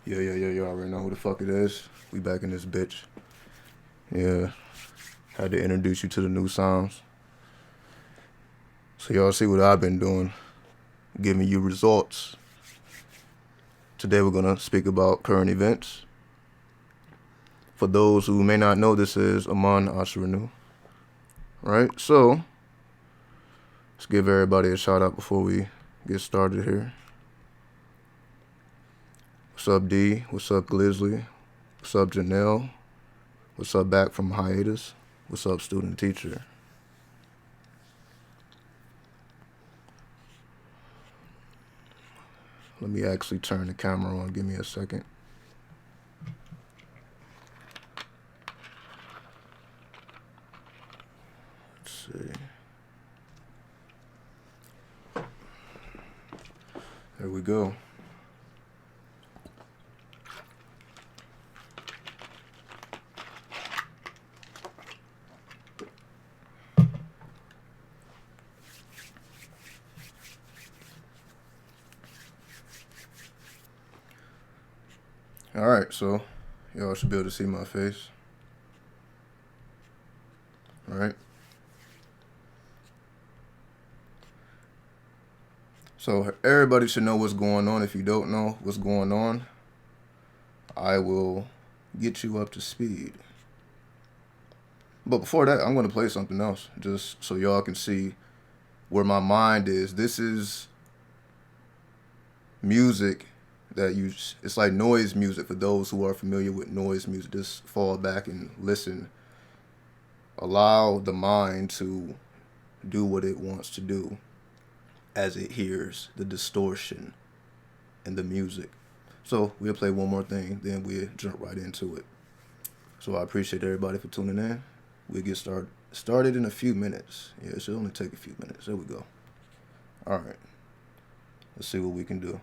Yeah, you already know who the fuck it is. We back in this bitch. Yeah, had to introduce you to the new sounds. So y'all see what I've been doing, giving you results. Today we're gonna speak about current events. For those who may not know, this is ℭ𝔲𝔢𝔯𝔢𝔫𝔱. Right, so let's give everybody a shout out before we get started here. What's up, D? What's up, ℭ𝔲𝔯𝔯𝔢𝔫𝔱? What's up, Janelle? What's up, back from hiatus? What's up, student teacher? Let me actually turn the camera on. Give me a second. Let's see. There we go. All right, so y'all should be able to see my face. All right. So everybody should know what's going on. If you don't know what's going on, I will get you up to speed. But before that, I'm going to play something else, just so y'all can see where my mind is. This is music that it's like noise music for those who are familiar with noise music. Just fall back and listen. Allow the mind to do what it wants to do as it hears the distortion in the music. So we'll play one more thing, then we'll jump right into it. So I appreciate everybody for tuning in. We'll get started in a few minutes. Yeah, it should only take a few minutes. There we go. All right. Let's see what we can do.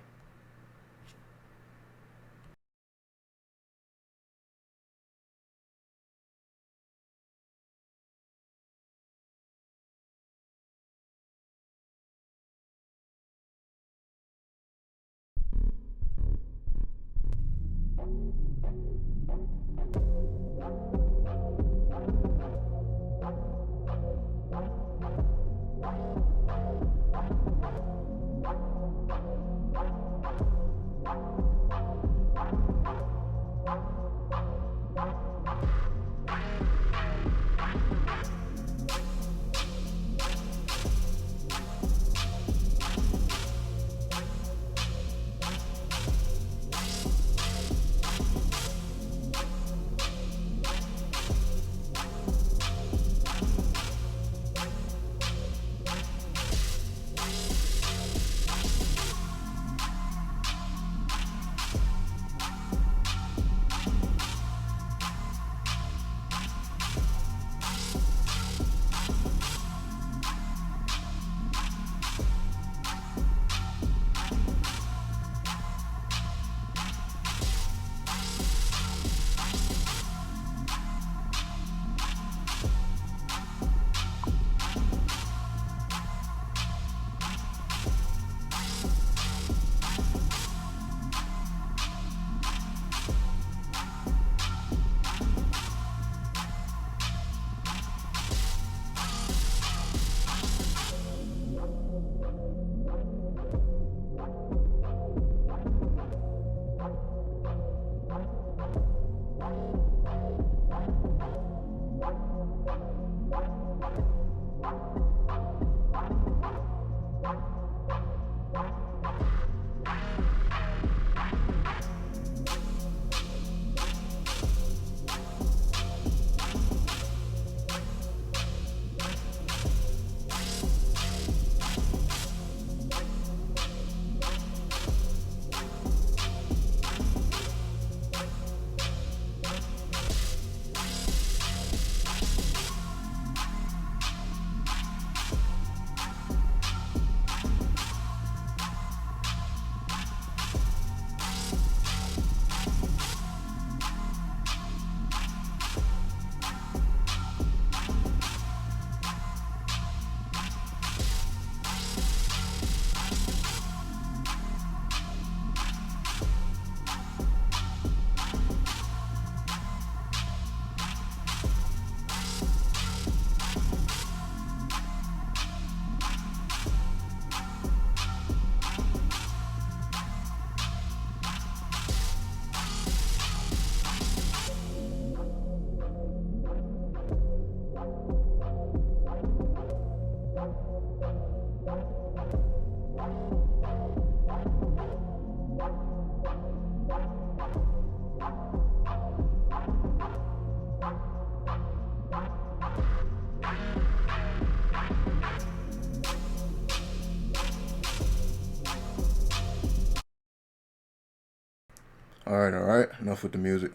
All right. Enough with the music.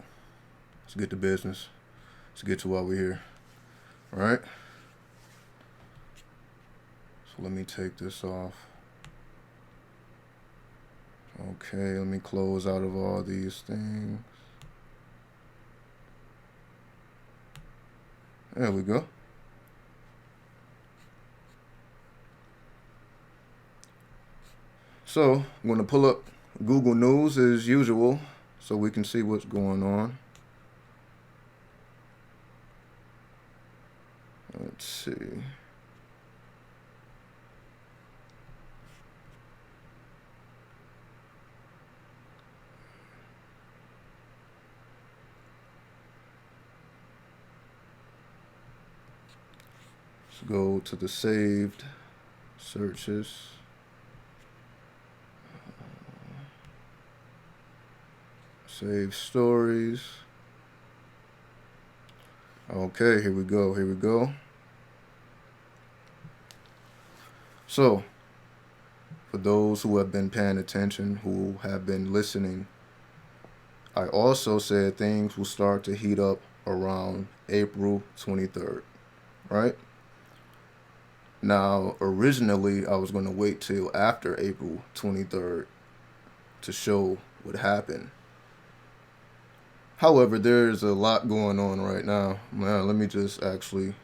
Let's get to business. Let's get to why we're here. All right. So let me take this off. Okay, let me close out of all these things. There we go. So I'm going to pull up Google News as usual so we can see what's going on. Let's see. Let's go to the saved searches. Save stories. Okay, here we go. So, for those who have been paying attention, who have been listening, I also said things will start to heat up around April 23rd, right? Now, originally, I was going to wait till after April 23rd to show what happened. However, there's a lot going on right now. Now, let me just actually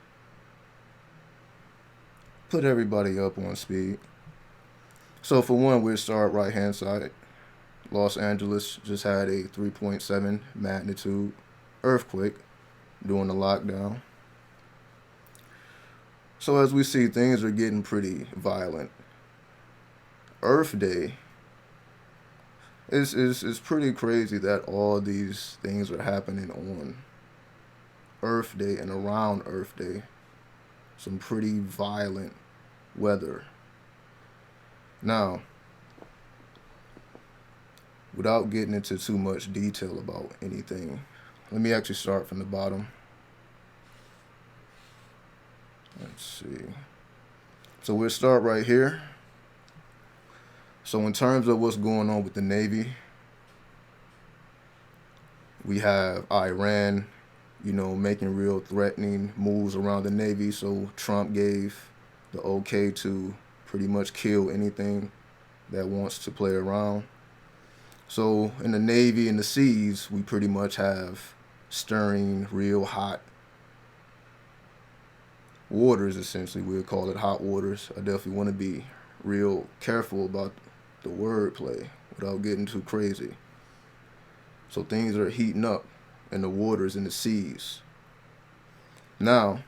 put everybody up on speed. So for one, we'll start right-hand side. Los Angeles just had a 3.7 magnitude earthquake during the lockdown. So as we see, things are getting pretty violent. Earth Day is pretty crazy that all these things are happening on Earth Day and around Earth Day. Some pretty violent weather. Now, without getting into too much detail about anything, let me actually start from the bottom. Let's see. So we'll start right here. So in terms of what's going on with the Navy, we have Iran, making real threatening moves around the Navy. So Trump gave the okay to pretty much kill anything that wants to play around. So in the Navy and the seas, we pretty much have stirring real hot waters, essentially. We'll call it hot waters. I definitely want to be real careful about the wordplay without getting too crazy. So things are heating up in the waters, in the seas. Now,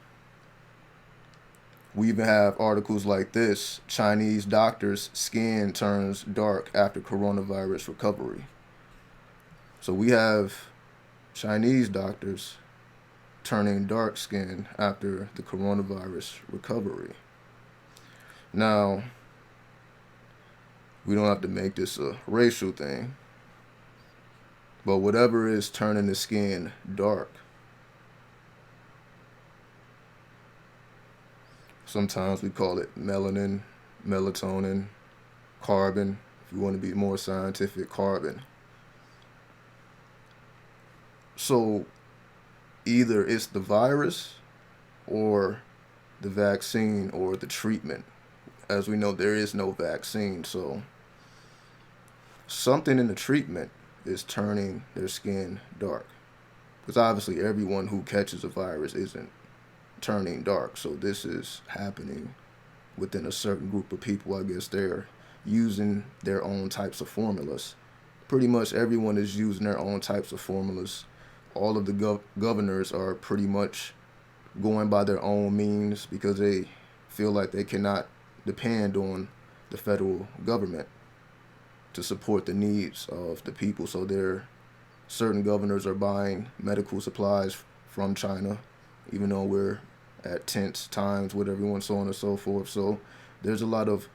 we even have articles like this: Chinese doctor's skin turns dark after coronavirus recovery. So we have Chinese doctors turning dark skin after the coronavirus recovery. Now, we don't have to make this a racial thing, but whatever is turning the skin dark, sometimes we call it melanin, melatonin, carbon. If you want to be more scientific, carbon. So either it's the virus or the vaccine or the treatment. As we know, there is no vaccine, so something in the treatment is turning their skin dark. Because obviously everyone who catches a virus isn't turning dark, so this is happening within a certain group of people. I guess they're using their own types of formulas. Pretty much everyone is using their own types of formulas. All of the governors are pretty much going by their own means because they feel like they cannot depend on the federal government to support the needs of the people. So certain governors are buying medical supplies from China, even though we're at tense times with everyone, so on and so forth. So there's a lot of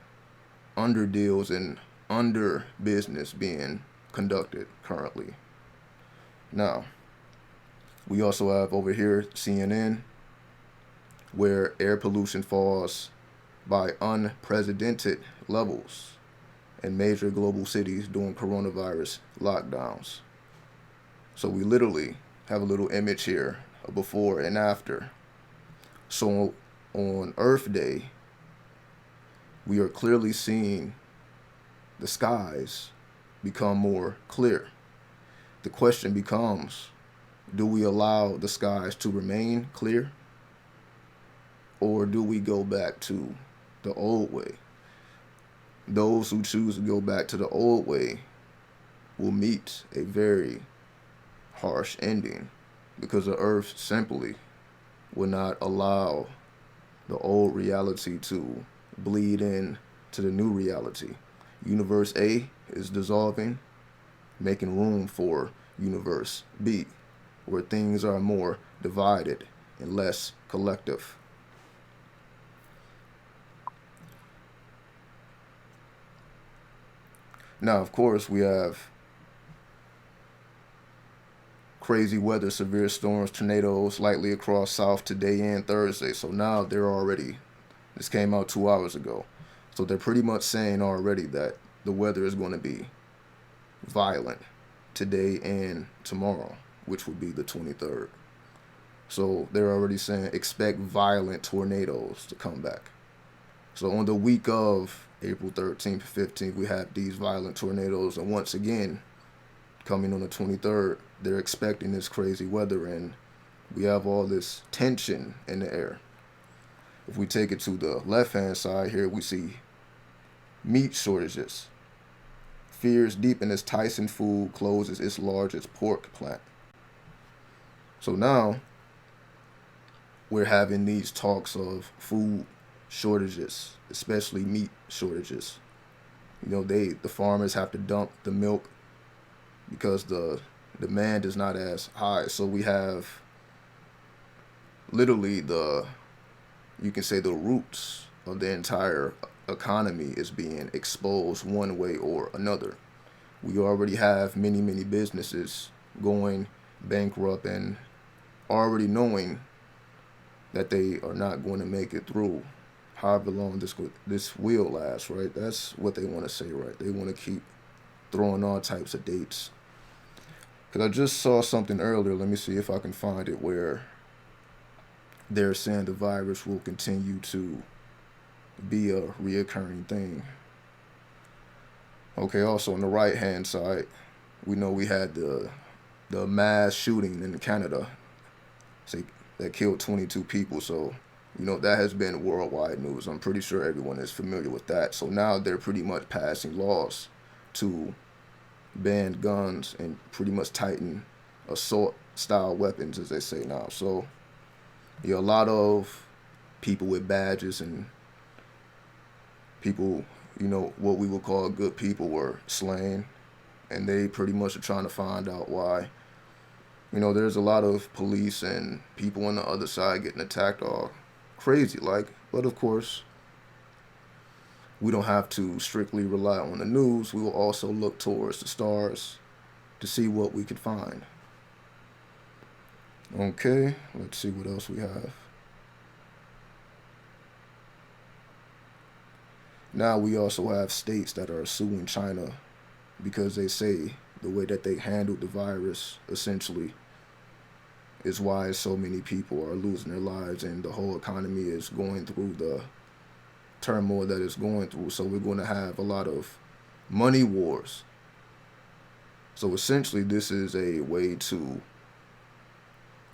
under deals and under business being conducted currently. Now, we also have over here CNN, where air pollution falls by unprecedented levels in major global cities during coronavirus lockdowns. So we literally have a little image here, a before and after. So on Earth Day, we are clearly seeing the skies become more clear. The question becomes, do we allow the skies to remain clear? Or do we go back to the old way? Those who choose to go back to the old way will meet a very harsh ending, because the earth simply will not allow the old reality to bleed in to the new reality. Universe A is dissolving, making room for Universe B, where things are more divided and less collective. Now, of course, we have crazy weather, severe storms, tornadoes likely across South today and Thursday. So now this came out 2 hours ago. So they're pretty much saying already that the weather is going to be violent today and tomorrow, which would be the 23rd. So they're already saying expect violent tornadoes to come back. So on the week of April 13th, 15th, we have these violent tornadoes. And once again, coming on the 23rd, they're expecting this crazy weather, and we have all this tension in the air. If we take it to the left-hand side here, we see meat shortages. Fears deepen as Tyson Food closes its largest pork plant. So now we're having these talks of food shortages, especially meat shortages. The farmers have to dump the milk because the demand is not as high. So we have literally you can say the roots of the entire economy is being exposed one way or another. We already have many, many businesses going bankrupt and already knowing that they are not going to make it through however long this will last, right? That's what they want to say, right? They want to keep throwing all types of dates. Because I just saw something earlier, let me see if I can find it, where they're saying the virus will continue to be a reoccurring thing. Okay, also on the right-hand side, we know we had the mass shooting in Canada that killed 22 people. So, that has been worldwide news. I'm pretty sure everyone is familiar with that. So now they're pretty much passing laws to ban guns and pretty much tighten assault-style weapons, as they say now. So, a lot of people with badges and people, what we would call good people were slain. And they pretty much are trying to find out why. There's a lot of police and people on the other side getting attacked all crazy like. But of course, we don't have to strictly rely on the news. We will also look towards the stars to see what we could find. Okay, let's see what else we have. Now we also have states that are suing China because they say the way that they handled the virus essentially is why so many people are losing their lives and the whole economy is going through the turmoil that it's going through. So we're going to have a lot of money wars. So essentially this is a way to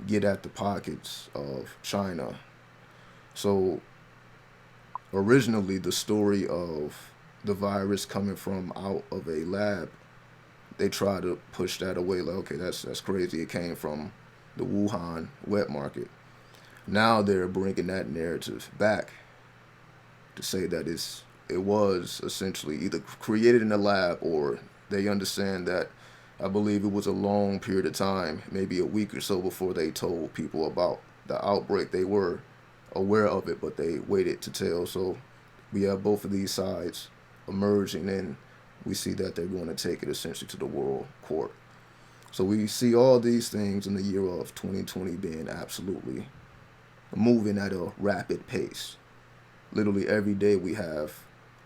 get at the pockets of China. So originally the story of the virus coming from out of a lab, they try to push that away, like, okay, that's crazy. It came from the Wuhan wet market. Now they're bringing that narrative back to say that it was essentially either created in a lab, or they understand that, I believe it was a long period of time, maybe a week or so before they told people about the outbreak. They were aware of it, but they waited to tell. So we have both of these sides emerging, and we see that they're going to take it essentially to the world court. So we see all these things in the year of 2020 being absolutely moving at a rapid pace. Literally every day we have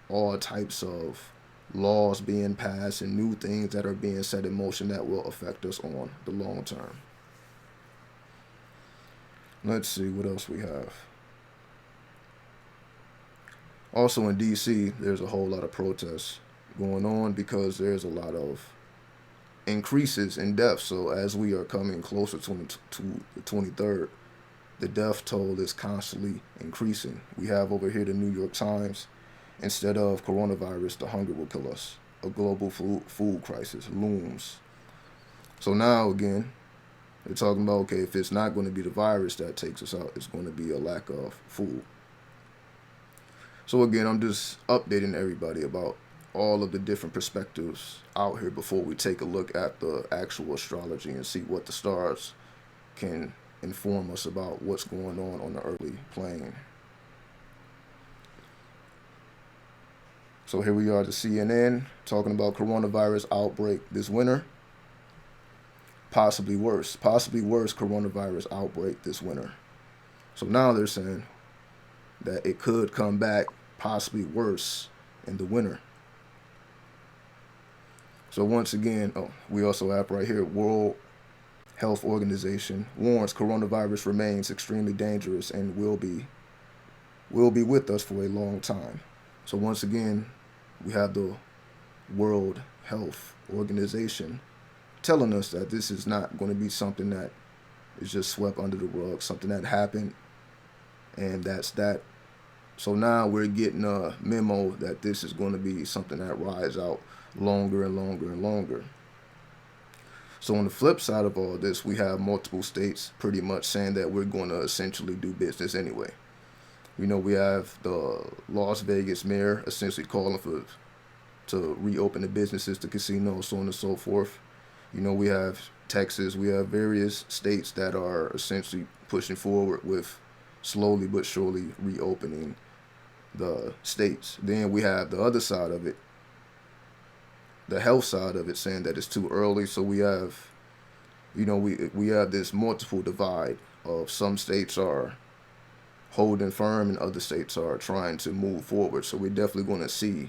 all types of laws being passed and new things that are being set in motion that will affect us on the long term. Let's see what else we have. Also in DC, there's a whole lot of protests going on because there's a lot of increases in deaths. So as we are coming closer to the 23rd, the death toll is constantly increasing. We have over here the New York Times. Instead of coronavirus, the hunger will kill us. A global food crisis looms. So now again, they're talking about, okay, if it's not going to be the virus that takes us out, it's going to be a lack of food. So again, I'm just updating everybody about all of the different perspectives out here before we take a look at the actual astrology and see what the stars can inform us about what's going on the earthly plane. So here we are, the CNN talking about coronavirus outbreak this winter. Possibly worse coronavirus outbreak this winter. So now they're saying that it could come back possibly worse in the winter. So once again, we also have right here, World Health Organization warns coronavirus remains extremely dangerous and will be with us for a long time. So once again, we have the World Health Organization telling us that this is not going to be something that is just swept under the rug, something that happened, and that's that. So now we're getting a memo that this is going to be something that rides out longer and longer and longer. So on the flip side of all this, we have multiple states pretty much saying that we're going to essentially do business anyway. We know we have the Las Vegas mayor essentially calling to reopen the businesses, the casinos, so on and so forth. You know, we have Texas, we have various states that are essentially pushing forward with slowly but surely reopening the states. Then we have the other side of it, the health side of it, saying that it's too early. So we have, you know, we have this multiple divide of some states are holding firm and other states are trying to move forward. So we're definitely going to see,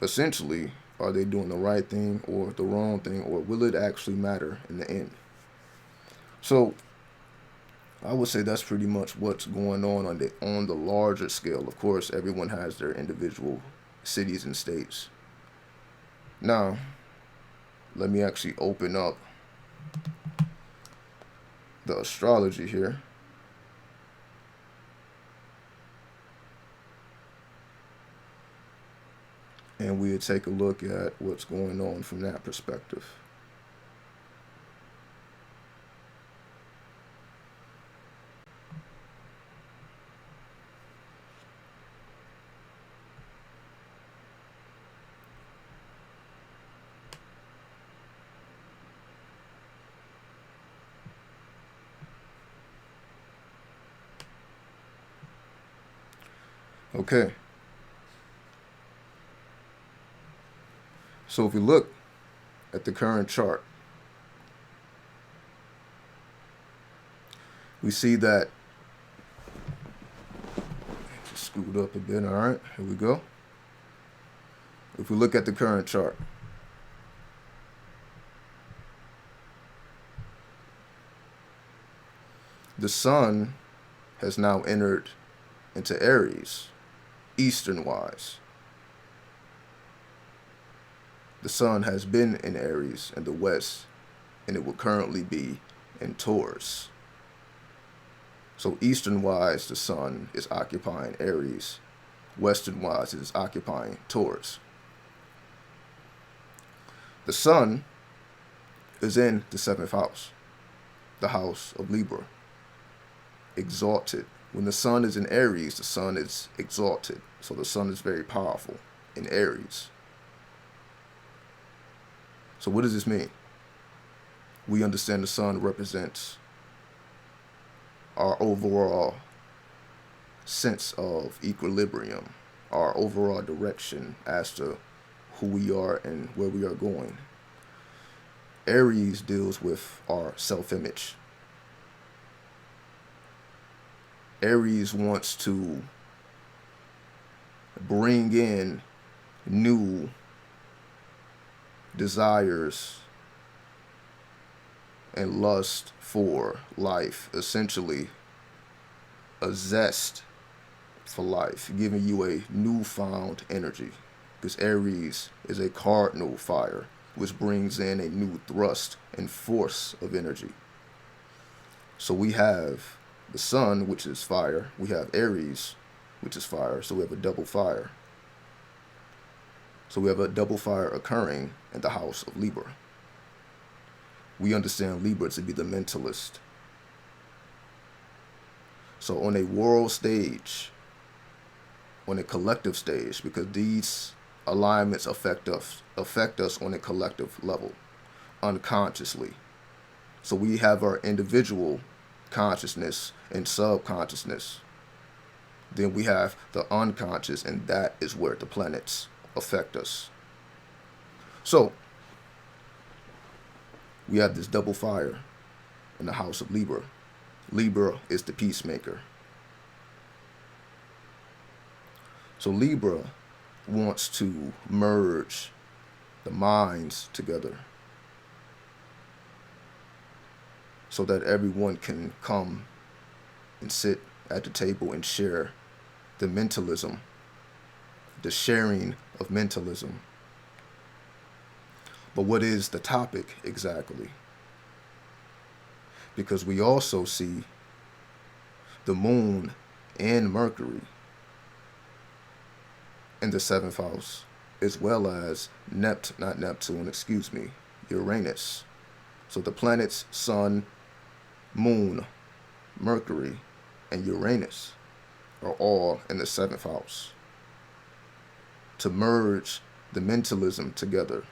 essentially, are they doing the right thing or the wrong thing, or will it actually matter in the end? So I would say that's pretty much what's going on the larger scale. Of course, everyone has their individual cities and states. Now, let me actually open up the astrology here. And we'll take a look at what's going on from that perspective. Okay. So if we look at the current chart, we see that, just screwed up a bit, all right, here we go. If we look at the current chart, the sun has now entered into Aries, Eastern-wise. The sun has been in Aries in the west, and it will currently be in Taurus. So Eastern-wise, the sun is occupying Aries. Western-wise, it is occupying Taurus. The sun is in the 7th house, the house of Libra, exalted. When the sun is in Aries, the sun is exalted. So the sun is very powerful in Aries. So what does this mean? We understand the sun represents our overall sense of equilibrium, our overall direction as to who we are and where we are going. Aries deals with our self-image. Aries wants to bring in new desires and lust for life, essentially a zest for life, giving you a newfound energy, because Aries is a cardinal fire, which brings in a new thrust and force of energy. So we have the sun, which is fire. We have Aries, which is fire. So we have a double fire. So we have a double fire occurring in the house of Libra. We understand Libra to be the mentalist. So on a world stage, on a collective stage, because these alignments affect us on a collective level, unconsciously. So we have our individual consciousness and subconsciousness. Then we have the unconscious, and that is where the planets affect us. So we have this double fire in the house of Libra. Libra is the peacemaker. So Libra wants to merge the minds together so that everyone can come and sit at the table and share the mentalism, the sharing of mentalism. But what is the topic exactly? Because we also see the moon and Mercury in the 7th house, as well as Uranus. So the planets Sun, Moon, Mercury, and Uranus are all in the 7th house to merge the mentalism together.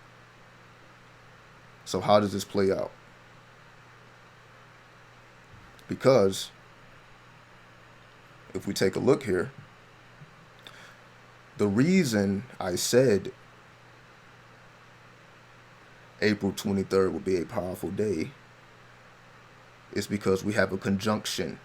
So how does this play out? Because if we take a look here, the reason I said April 23rd will be a powerful day is because we have a conjunction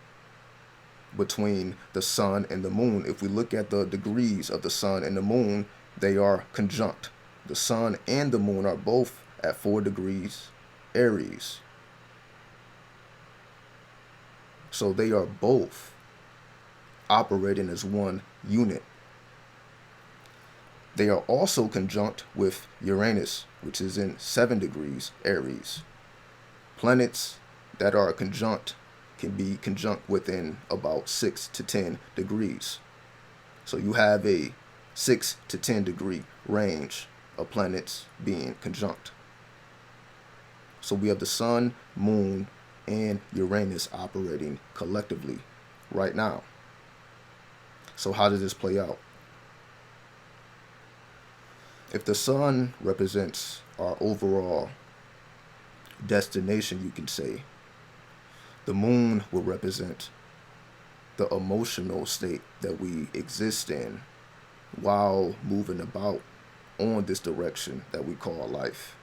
between the sun and the moon. If we look at the degrees of the sun and the moon, they are conjunct. The sun and the moon are both at 4 degrees Aries. So they are both operating as one unit. They are also conjunct with Uranus, which is in 7 degrees Aries. Planets that are conjunct can be conjunct within about 6 to 10 degrees. So you have a 6 to 10 degree range of planets being conjunct. So we have the sun, moon, and Uranus operating collectively right now. So how does this play out? If the sun represents our overall destination, you can say, the moon will represent the emotional state that we exist in while moving about on this direction that we call life.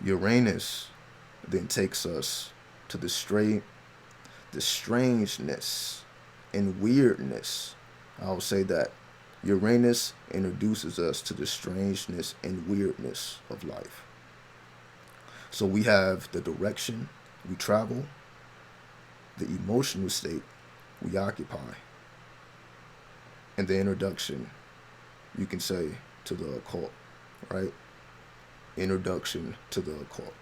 Uranus then takes us to the strangeness and weirdness. I'll say that Uranus introduces us to the strangeness and weirdness of life. So we have the direction we travel, the emotional state we occupy, and the introduction, you can say, to the occult, right? Introduction to the occult.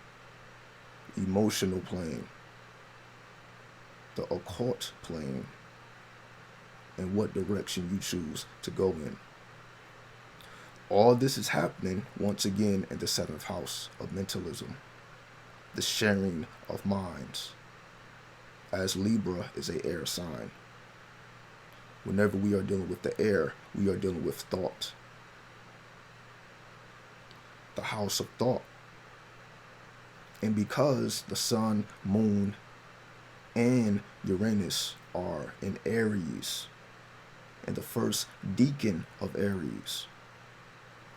Emotional plane, the occult plane, and what direction you choose to go in. All this is happening once again in the 7th house of mentalism, the sharing of minds, as Libra is an air sign. Whenever we are dealing with the air, we are dealing with thought, the house of thought. And because the sun, moon, and Uranus are in Aries, and the first decan of Aries,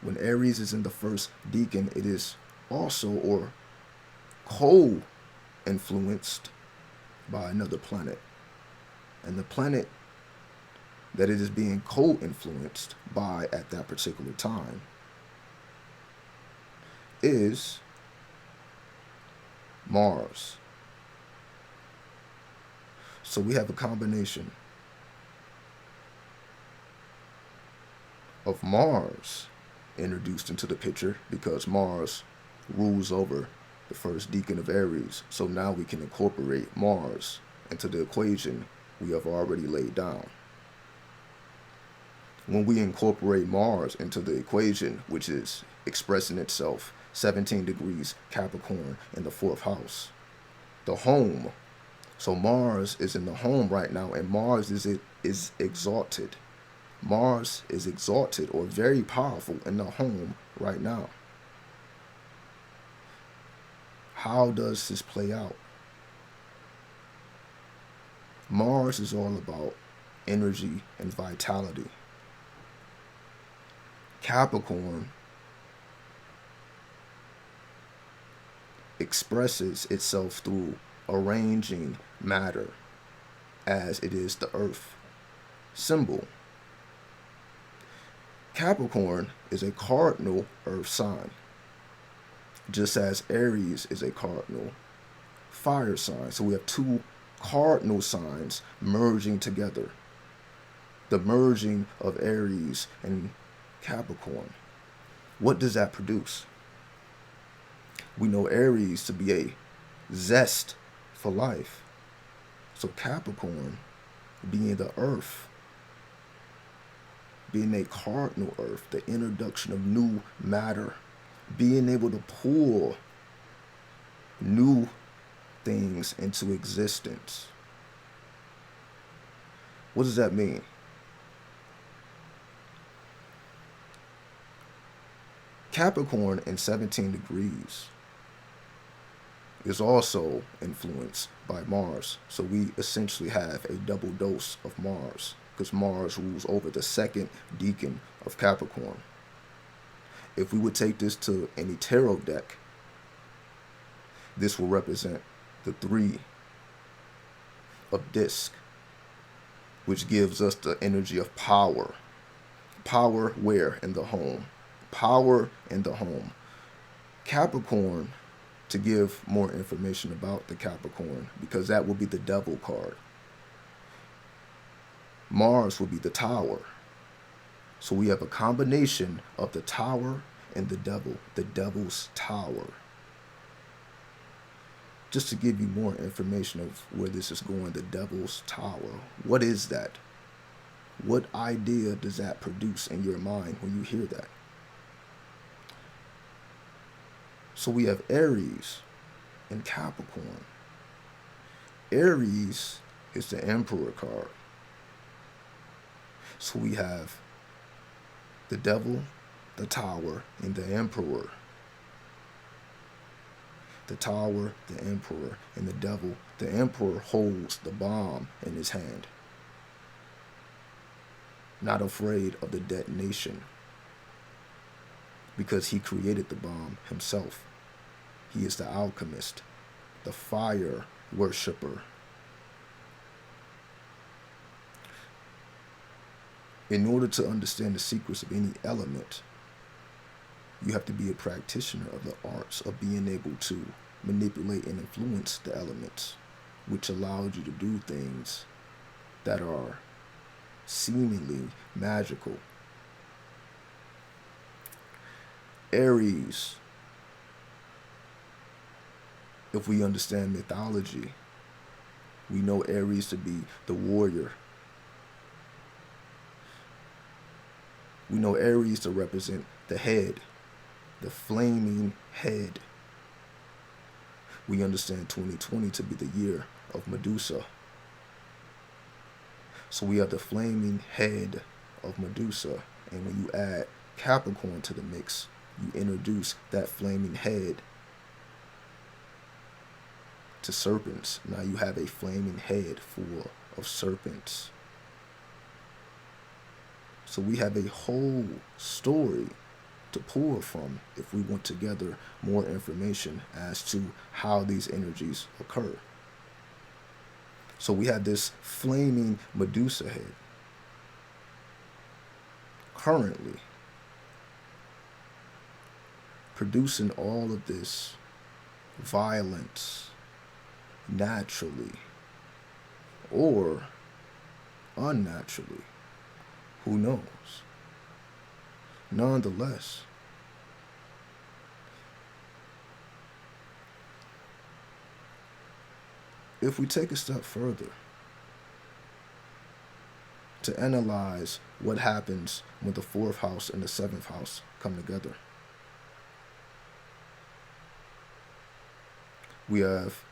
when Aries is in the first decan, it is also or co-influenced by another planet. And the planet that it is being co-influenced by at that particular time is Mars. So we have a combination of Mars introduced into the picture because Mars rules over the first decan of Aries. So now we can incorporate Mars into the equation we have already laid down. When we incorporate Mars into the equation, which is expressing itself 17 degrees Capricorn in the 4th house, the home. So Mars is in the home right now, and Mars is exalted. Mars is exalted or very powerful in the home right now. How does this play out? Mars is all about energy and vitality. Capricorn expresses itself through arranging matter, as it is the earth symbol. Capricorn is a cardinal earth sign, just as Aries is a cardinal fire sign. So we have two cardinal signs merging together. The merging of Aries and Capricorn. What does that produce? We know Aries to be a zest for life. So Capricorn being the earth, being a cardinal earth, the introduction of new matter, being able to pull new things into existence. What does that mean? Capricorn in 17 degrees is also influenced by Mars. So we essentially have a double dose of Mars, because Mars rules over the second decan of Capricorn. If we would take this to any tarot deck, this will represent the 3 of disc, which gives us the energy of power. Power where? In the home. Power in the home. Capricorn, to give more information about the Capricorn, because that will be the devil card. Mars will be the tower. So we have a combination of the tower and the devil's tower. Just to give you more information of where this is going, the devil's tower. What is that? What idea does that produce in your mind when you hear that? So we have Aries and Capricorn. Aries is the Emperor card. So we have the devil, the tower, and the emperor. The tower, the emperor, and the devil. The emperor holds the bomb in his hand, not afraid of the detonation, because he created the bomb himself. He is the alchemist, the fire worshiper. In order to understand the secrets of any element, you have to be a practitioner of the arts of being able to manipulate and influence the elements, which allows you to do things that are seemingly magical. Aries, if we understand mythology, we know Aries to be the warrior. We know Aries to represent the head, the flaming head. We understand 2020 to be the year of Medusa. So we have the flaming head of Medusa. And when you add Capricorn to the mix, you introduce that flaming head to serpents. Now you have a flaming head full of serpents. So we have a whole story to pull from if we want to gather more information as to how these energies occur. So we have this flaming Medusa head. currently producing all of this violence naturally or unnaturally. Who knows? Nonetheless, if we take a step further to analyze what happens when the fourth house and the seventh house come together, we have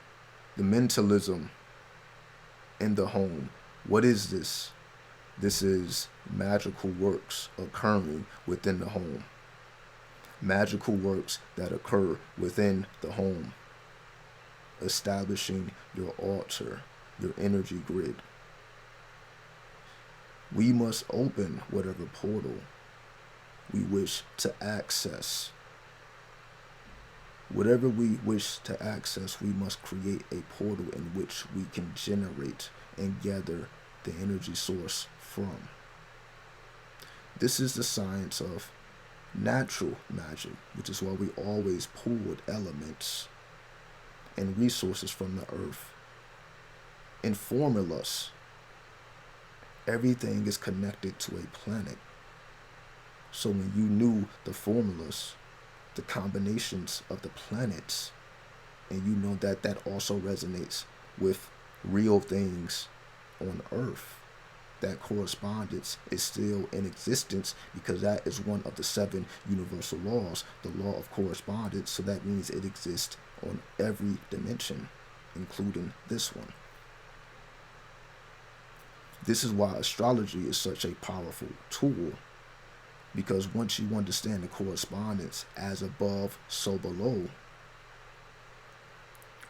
the mentalism in the home. What is this? This is magical works occurring within the home. Magical works that occur within the home, establishing your altar, your energy grid. We must open whatever portal we wish to access. Whatever we wish to access, we must create a portal in which we can generate and gather the energy source from. This is the science of natural magic, which is why we always pulled elements and resources from the earth and formulas. Everything is connected to a planet. So when you knew the formulas, the combinations of the planets, and you know that that also resonates with real things on Earth, that correspondence is still in existence, because that is one of the 7 universal laws, the law of correspondence. So that means it exists on every dimension, including this one. This is why astrology is such a powerful tool, because once you understand the correspondence as above, so below,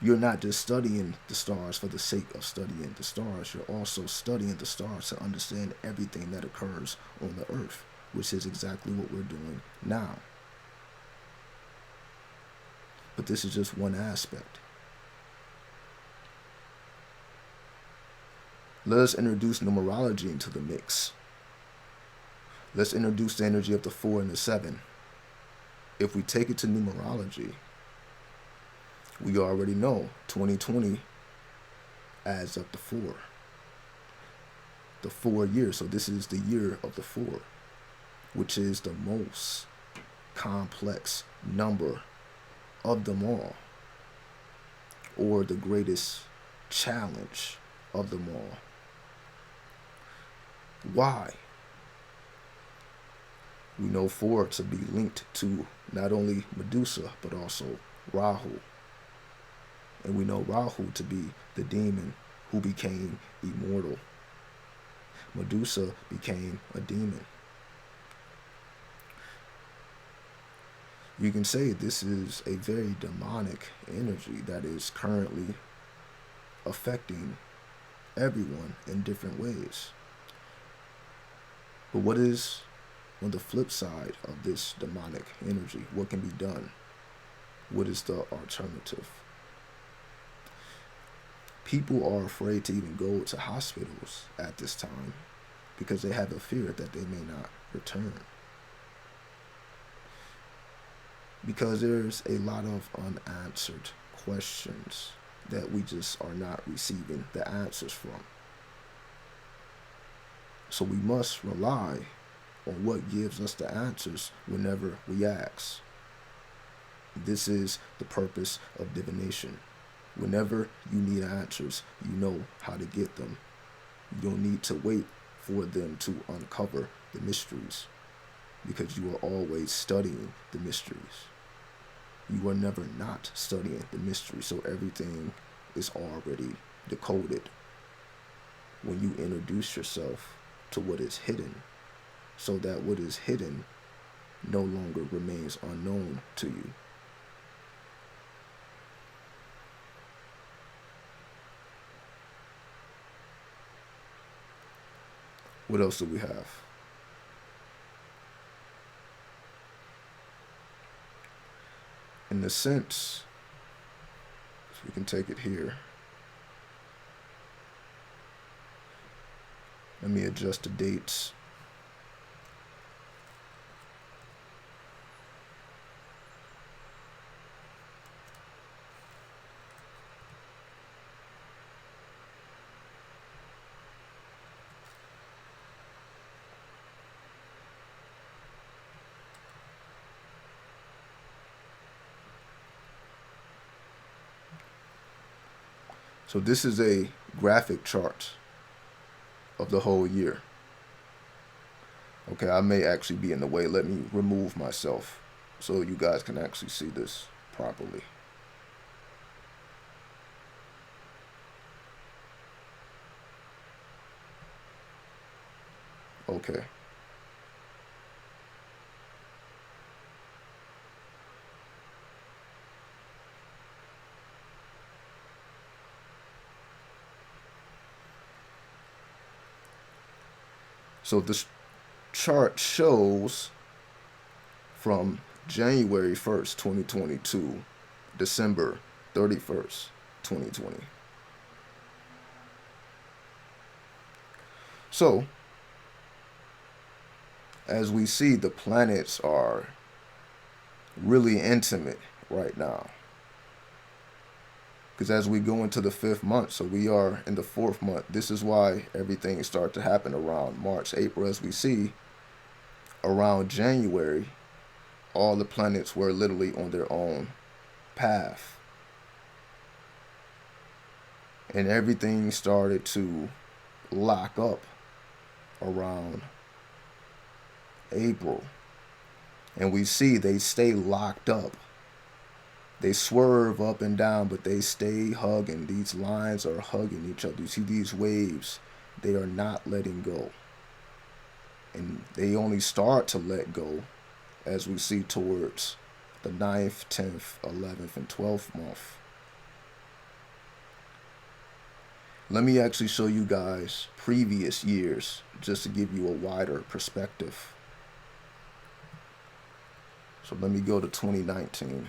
you're not just studying the stars for the sake of studying the stars. You're also studying the stars to understand everything that occurs on the earth, which is exactly what we're doing now. But this is just one aspect. Let us introduce numerology into the mix. Let's introduce the energy of the 4 and the 7. If we take it to numerology, we already know 2020 adds up to 4. The 4 years. So this is the year of the 4, which is the most complex number of them all, or the greatest challenge of them all. Why? We know 4 to be linked to not only Medusa, but also Rahu. And we know Rahu to be the demon who became immortal. Medusa became a demon. You can say this is a very demonic energy that is currently affecting everyone in different ways. But what is on the flip side of this demonic energy? What can be done? What is the alternative? People are afraid to even go to hospitals at this time because they have a fear that they may not return. Because there's a lot of unanswered questions that we just are not receiving the answers from. So we must rely on what gives us the answers whenever we ask. This is the purpose of divination. Whenever you need answers, you know how to get them. You don't need to wait for them to uncover the mysteries, because you are always studying the mysteries. You are never not studying the mysteries, so everything is already decoded when you introduce yourself to what is hidden, so that what is hidden no longer remains unknown to you. What else do we have? In the sense, so we can take it here. Let me adjust the dates. So this is a graphic chart of the whole year. Okay, I may actually be in the way. Let me remove myself so you guys can actually see this properly. Okay. So this chart shows from January 1st, 2022, December 31st, 2020. So, as we see, the planets are really intimate right now. Because as we go into the 5th month, so we are in the 4th month, this is why everything starts to happen around March, April. As we see, around January, all the planets were literally on their own path. And everything started to lock up around April. And we see they stay locked up. They swerve up and down, but they stay hugging. These lines are hugging each other. You see these waves, they are not letting go. And they only start to let go as we see towards the 9th, 10th, 11th, and 12th month. Let me actually show you guys previous years just to give you a wider perspective. So let me go to 2019.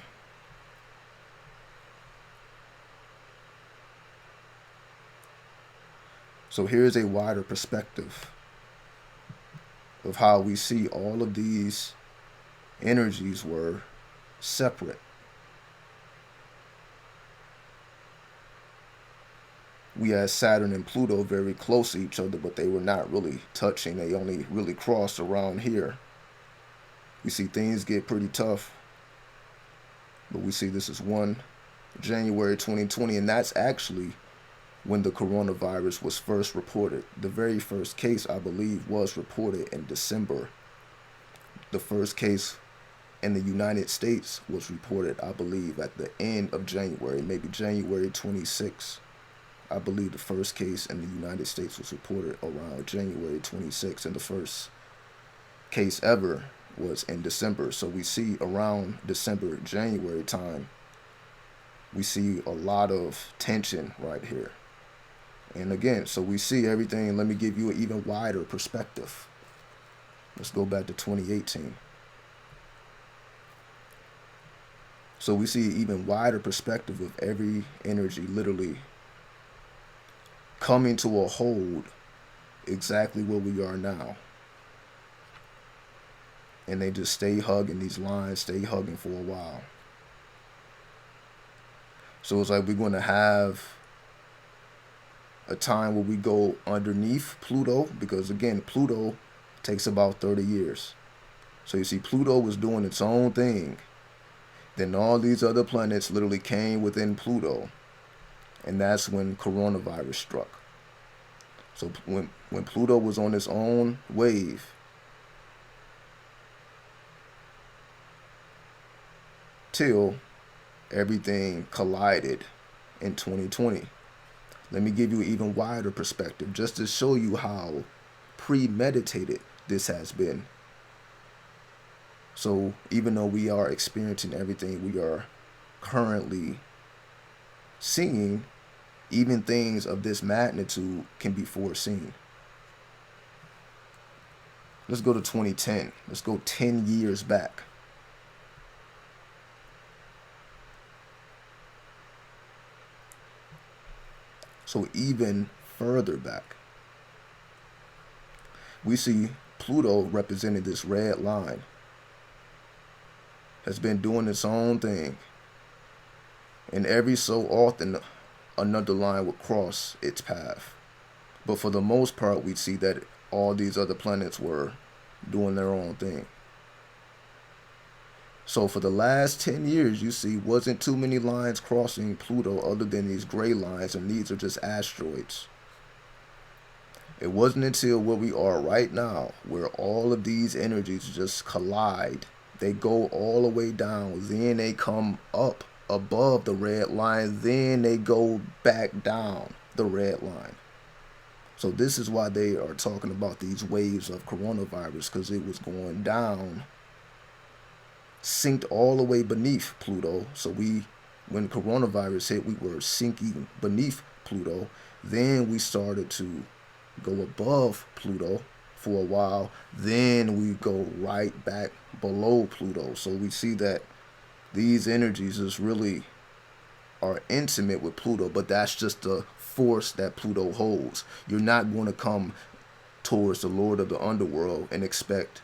So here's a wider perspective of how we see all of these energies were separate. We had Saturn and Pluto very close to each other, but they were not really touching. They only really crossed around here. We see things get pretty tough, but we see this is 1 January 2020, and that's actually when the coronavirus was first reported. The very first case, I believe, was reported in December. The first case in the United States was reported, I believe, at the end of January, maybe January 26th. I believe the first case in the United States was reported around January 26th, and the first case ever was in December. So we see around December, January time, we see a lot of tension right here. And again, so we see everything. Let me give you an even wider perspective. Let's go back to 2018. So we see an even wider perspective of every energy literally coming to a hold exactly where we are now. And they just stay hugging, these lines stay hugging for a while. So it's like we're going to have a time where we go underneath Pluto, because again, Pluto takes about 30 years. So you see, Pluto was doing its own thing. Then all these other planets literally came within Pluto, and that's when coronavirus struck. So when Pluto was on its own wave, till everything collided in 2020. Let me give you an even wider perspective just to show you how premeditated this has been. So even though we are experiencing everything we are currently seeing, even things of this magnitude can be foreseen. Let's go to 2010. Let's go 10 years back. So even further back, we see Pluto representing this red line has been doing its own thing. And every so often, another line would cross its path. But for the most part, we see that all these other planets were doing their own thing. So for the last 10 years, you see, wasn't too many lines crossing Pluto other than these gray lines, and these are just asteroids. It wasn't until where we are right now, where all of these energies just collide. They go all the way down, then they come up above the red line, then they go back down the red line. So this is why they are talking about these waves of coronavirus, because it was going down, synced all the way beneath Pluto. So when coronavirus hit, we were sinking beneath Pluto. Then we started to go above Pluto for a while. Then we go right back below Pluto. So we see that these energies is really are intimate with Pluto, but that's just the force that Pluto holds. You're not going to come towards the Lord of the underworld and expect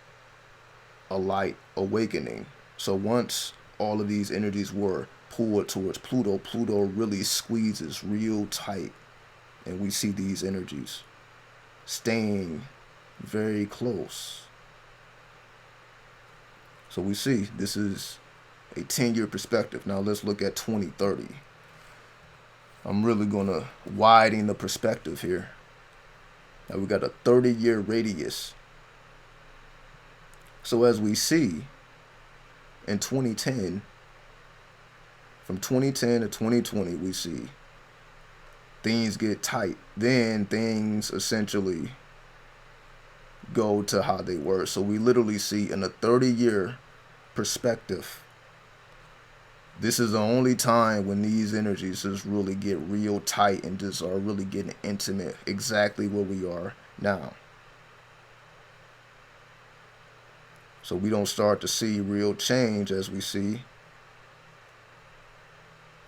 a light awakening. So once all of these energies were pulled towards Pluto, Pluto really squeezes real tight, and we see these energies staying very close. So we see this is a 10-year perspective. Now let's look at 2030. I'm really going to widen the perspective here. Now we got a 30-year radius. So as we see in 2010, from 2010 to 2020, we see things get tight. Then things essentially go to how they were. So we literally see in a 30-year perspective, this is the only time when these energies just really get real tight and just are really getting intimate, exactly where we are now. So we don't start to see real change as we see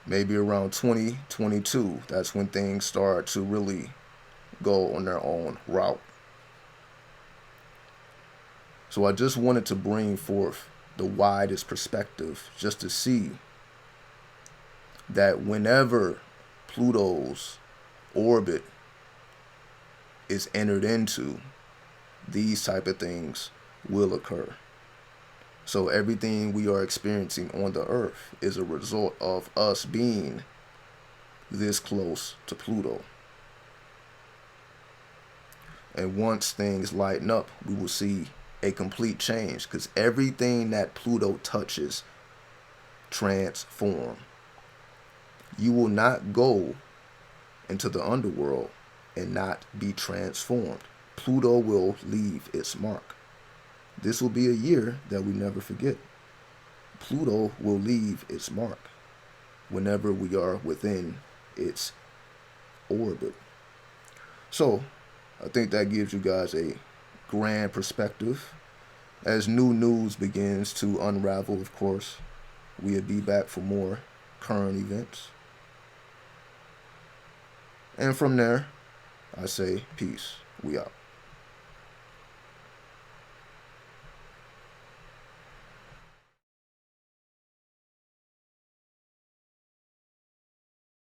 maybe around 2022. That's when things start to really go on their own route. So I just wanted to bring forth the widest perspective just to see that whenever Pluto's orbit is entered into, these type of things will occur. So everything we are experiencing on the Earth is a result of us being this close to Pluto. And once things lighten up, we will see a complete change, because everything that Pluto touches transform. You will not go into the underworld and not be transformed. Pluto will leave its mark. This will be a year that we never forget. Pluto will leave its mark whenever we are within its orbit. So I think that gives you guys a grand perspective. As new news begins to unravel, of course, we'll be back for more current events. And from there, I say peace. We out.